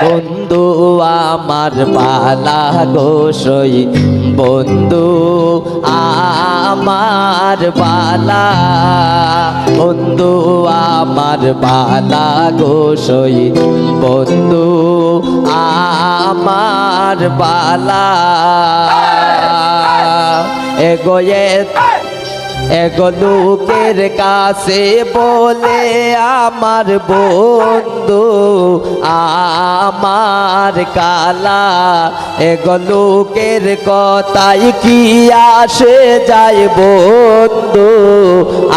বন্ধু আমার বালা গোসই বন্ধু আমার বালা বন্ধু আমার বালা গোসই বন্ধু আমার বালা এগোয়ে লোকের কাছে বলে আমার বন্ধু আমার কালা লোকের কথাই কি আসে যায় বন্ধু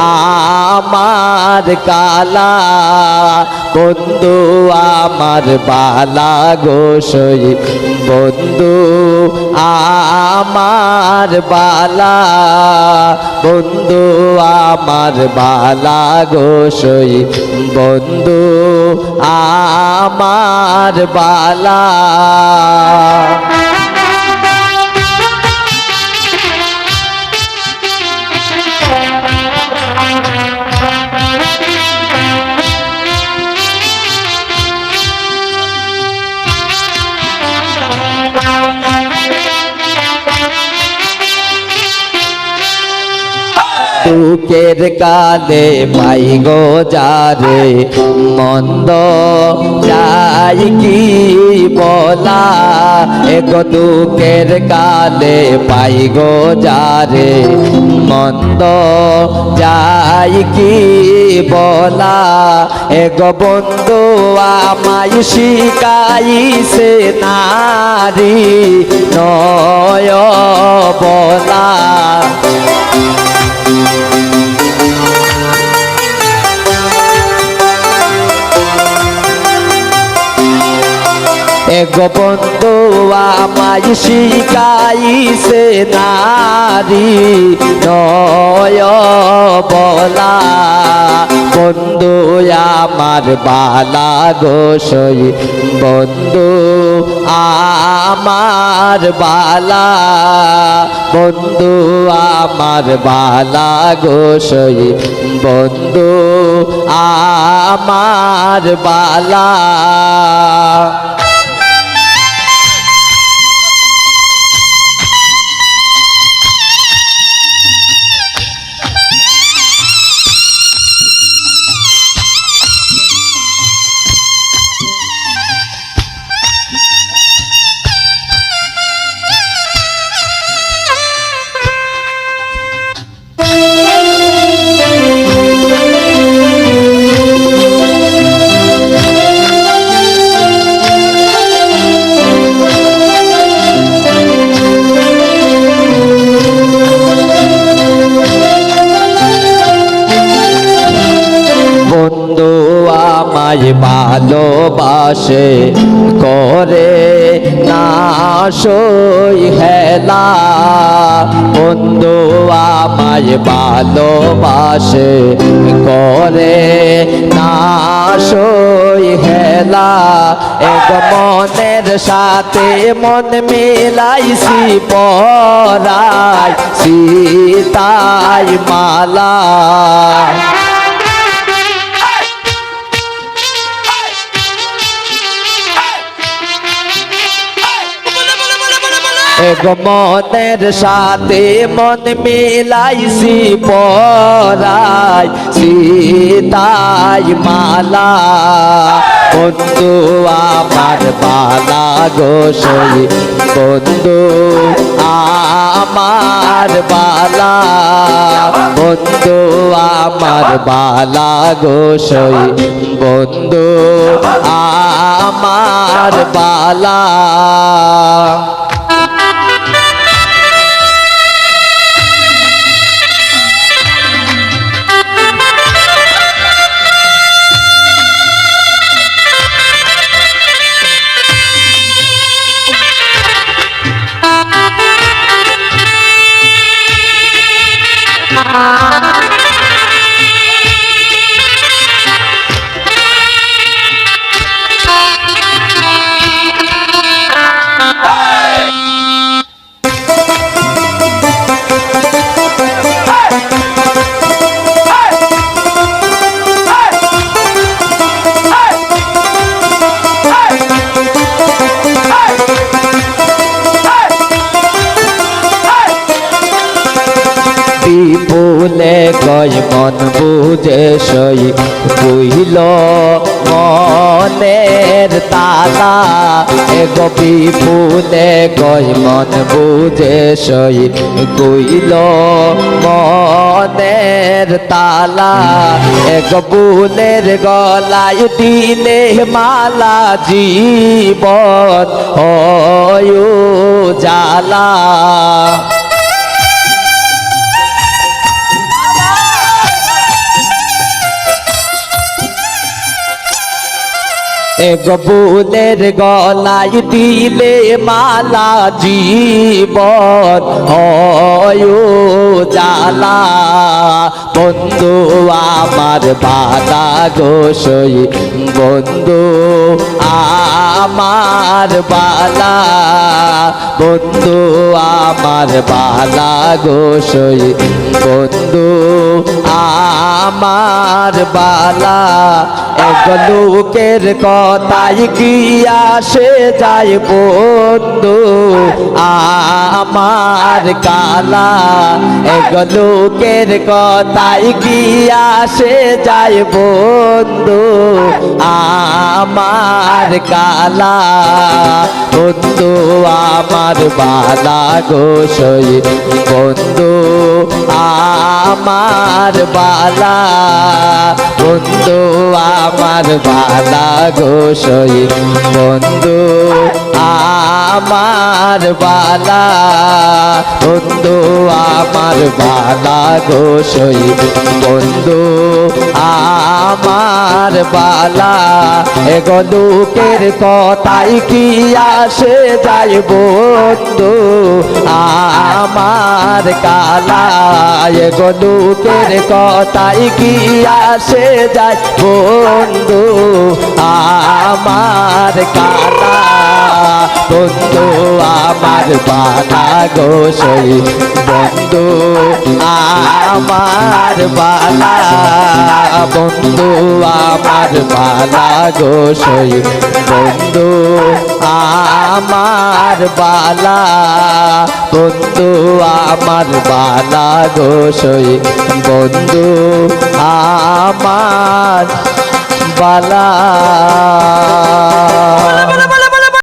আমার কালা বন্ধু আমার বালা গোসই বন্ধু আমার বালা বন্ধু আমার বালা গোসই বন্ধু আমার বালা দুঃখের কালে পাই গো যারে মন্দ যাই কি বলা এগো দুঃখের কালে পাই গো যারে মন্দ যাই কি বলা এগো বন্ধু আমায় শিখাইছে নারী নয় বলা এগো বন্ধু আমায় শিখাইছে নারী নয় বলা বন্ধু আমার বালা গোসই বন্ধু আমার বালা বন্ধু আমার বালা গোসই বন্ধু আমার বালা বন্ধু আমায় ভালোবাসে করে না সই হেলা বন্ধু আমায় ভালোবাসে করে না সই হেলা এক মনের সাথে মন মিলাইছি পরাই সীতাই মালা এগো মনের সাথে মন মিলাইছি পরাই সীতাই মালা বন্ধু আমার বালা গোসই বন্ধু আমার বালা বন্ধু আমার বালা গোসই বন্ধু আমার বালা গয় মন বুঝে সই কইল মনের তালা এগো বিপুলে গয় মন বুঝে সই কইল মনের তালা এগো বুলের গলায় দিলে মালা জীবন হয় জালা এগো বুলের গলায় দিলে মালা জীবন হয় জালা বন্ধু আমার বালা গোসই বন্ধু আমার বালা বন্ধু আমার বালা গোসই বন্ধু আমার বালা এক লোকের কথাই কি আসে যায় বন্ধু আমার কালা এক লোকের কথাই কি আসে যায় বন্ধু আমার কালা বন্ধু আমার বালা গোসই বন্ধু আমার বালা বন্ধু আমার বালা গোসই বন্ধু আমার বালা বন্ধু আমার বালা গোসই বন্ধু আমার বালা এগো লোকের কথাই কি আসে যায় বন্ধু আমার কালা এগো লোকের কথাই কি আসে যায় বন্ধু আমার কালা বন্ধু আমার বালা গোসই বন্ধু আমার বালা বন্ধু আমার বালা গোসই বন্ধু আমার বালা বন্ধু আমার বালা গোসই বন্ধু আমার বালা